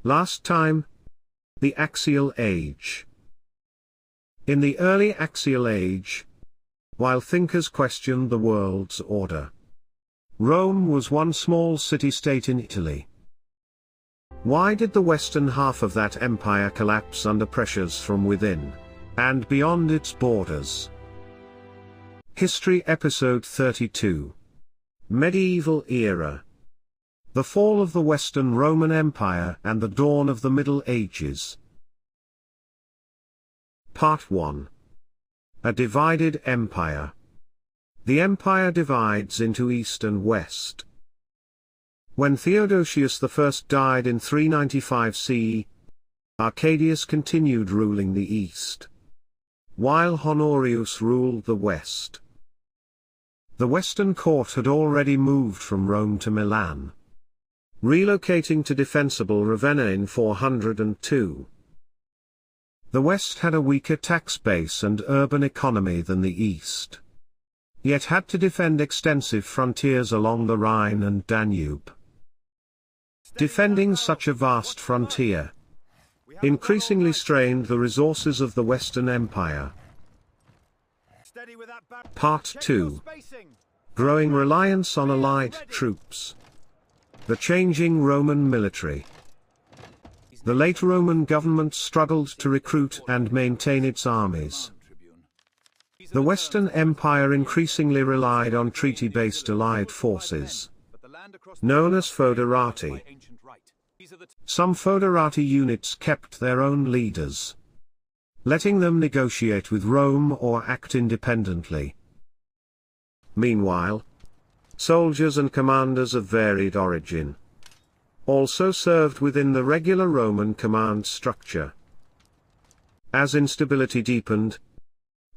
Last time, the Axial Age. In the early Axial Age, while thinkers questioned the world's order, Rome was one small city-state in Italy. Why did the western half of that empire collapse under pressures from within and beyond its borders? History Episode 32. Medieval Era. The Fall of the Western Roman Empire and the Dawn of the Middle Ages. Part 1. A Divided Empire. The empire divides into East and West. When Theodosius I died in 395 CE, Arcadius continued ruling the East, while Honorius ruled the West. The Western court had already moved from Rome to Milan, relocating to defensible Ravenna in 402. The West had a weaker tax base and urban economy than the East, yet had to defend extensive frontiers along the Rhine and Danube. Defending such a vast frontier increasingly strained the resources of the Western Empire. Part 2. Growing reliance on allied troops. The changing Roman military. The late Roman government struggled to recruit and maintain its armies. The Western Empire increasingly relied on treaty-based allied forces, known as foederati. Some foederati units kept their own leaders, letting them negotiate with Rome or act independently. Meanwhile, soldiers and commanders of varied origin also served within the regular Roman command structure. As instability deepened,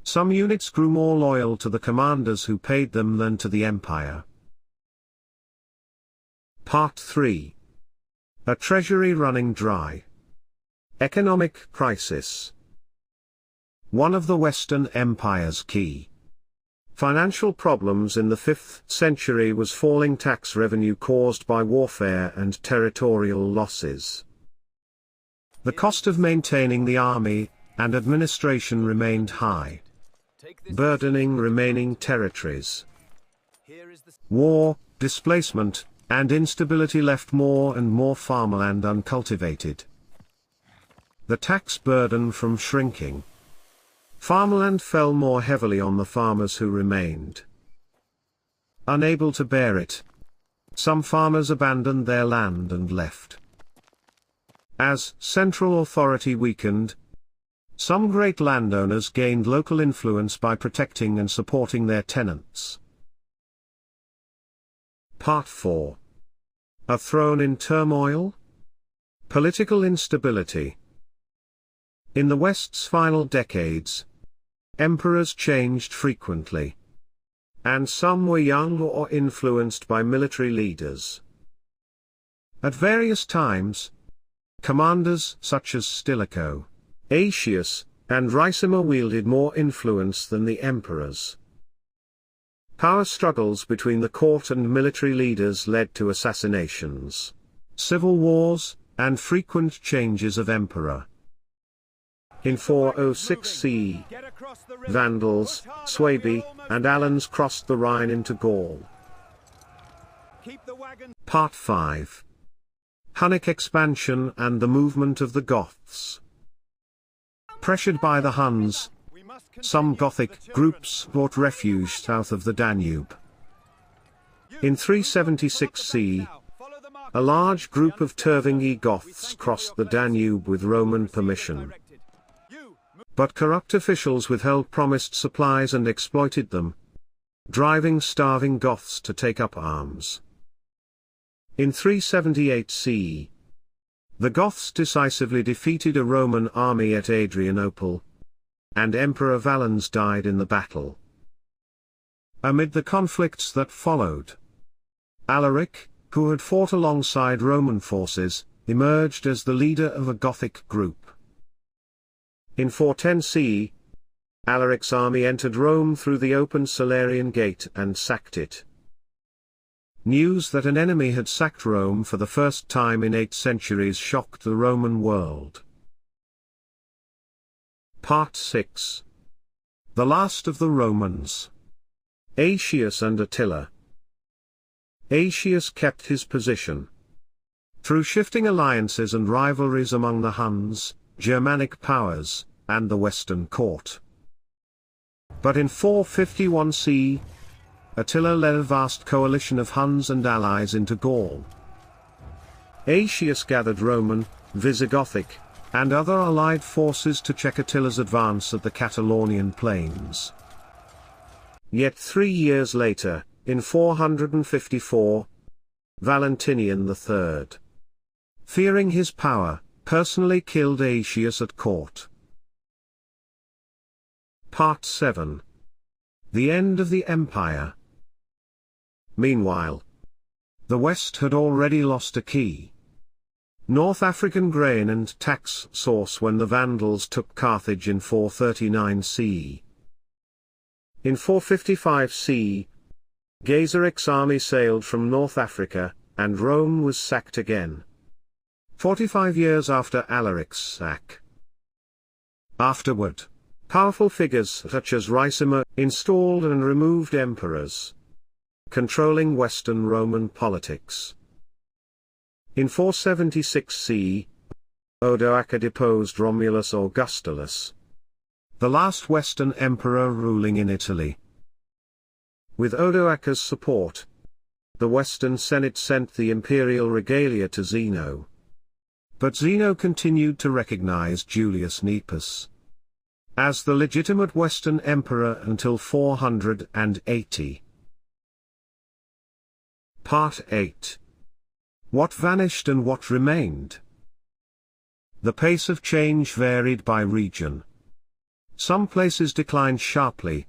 some units grew more loyal to the commanders who paid them than to the empire. Part 3. A treasury running dry. Economic crisis. One of the Western Empire's key financial problems in the 5th century was falling tax revenue caused by warfare and territorial losses. The cost of maintaining the army and administration remained high, burdening remaining territories. War, displacement, and instability left more and more farmland uncultivated. The tax burden from shrinking farmland fell more heavily on the farmers who remained. Unable to bear it, some farmers abandoned their land and left. As central authority weakened, some great landowners gained local influence by protecting and supporting their tenants. Part 4. A throne in turmoil? Political instability. In the West's final decades, emperors changed frequently, and some were young or influenced by military leaders. At various times, commanders such as Stilicho, Aetius, and Ricimer wielded more influence than the emperors. Power struggles between the court and military leaders led to assassinations, civil wars, and frequent changes of emperor. In 406 CE, Vandals, Suebi, and Alans crossed the Rhine into Gaul. Part 5. Hunnic expansion and the movement of the Goths. Pressured by the Huns, some Gothic groups sought refuge south of the Danube. In 376 CE, a large group of Tervingi Goths crossed the Danube with Roman permission. But corrupt officials withheld promised supplies and exploited them, driving starving Goths to take up arms. In 378 CE, the Goths decisively defeated a Roman army at Adrianople, and Emperor Valens died in the battle. Amid the conflicts that followed, Alaric, who had fought alongside Roman forces, emerged as the leader of a Gothic group. In 410 CE, Alaric's army entered Rome through the open Salarian Gate and sacked it. News that an enemy had sacked Rome for the first time in 8 centuries shocked the Roman world. Part 6. The Last of the Romans. Aetius and Attila. Aetius kept his position. Through shifting alliances and rivalries among the Huns, Germanic powers, and the Western court. But in 451 CE, Attila led a vast coalition of Huns and allies into Gaul. Aetius gathered Roman, Visigothic, and other allied forces to check Attila's advance at the Catalonian plains. Yet 3 years later, in 454, Valentinian III, fearing his power, personally killed Aetius at court. Part 7. The End of the Empire. Meanwhile, the West had already lost a key North African grain and tax source when the Vandals took Carthage in 439 CE. In 455 CE, Gaisaric's army sailed from North Africa, and Rome was sacked again. 45 years after Alaric's sack. Afterward, powerful figures such as Ricimer installed and removed emperors, controlling Western Roman politics. In 476 CE, Odoacer deposed Romulus Augustulus, the last Western emperor ruling in Italy. With Odoacer's support, the Western Senate sent the imperial regalia to Zeno. But Zeno continued to recognize Julius Nepos as the legitimate Western emperor until 480. Part 8. What vanished and what remained? The pace of change varied by region. Some places declined sharply,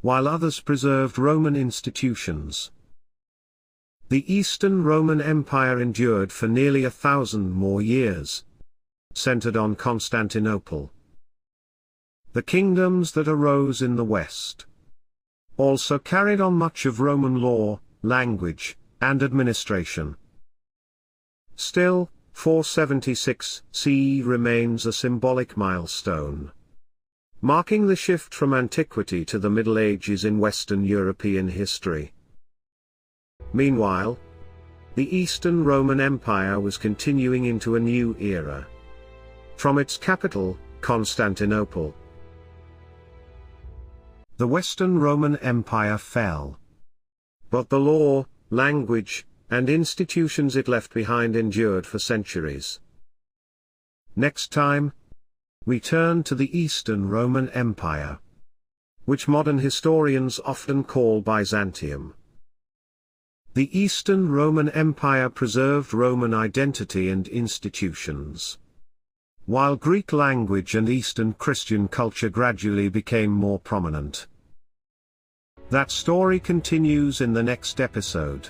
while others preserved Roman institutions. The Eastern Roman Empire endured for nearly 1,000 more years, centered on Constantinople. The kingdoms that arose in the West also carried on much of Roman law, language, and administration. Still, 476 CE remains a symbolic milestone, marking the shift from antiquity to the Middle Ages in Western European history. Meanwhile, the Eastern Roman Empire was continuing into a new era. From its capital, Constantinople, the Western Roman Empire fell. But the law, language, and institutions it left behind endured for centuries. Next time, we turn to the Eastern Roman Empire, which modern historians often call Byzantium. The Eastern Roman Empire preserved Roman identity and institutions, while Greek language and Eastern Christian culture gradually became more prominent. That story continues in the next episode.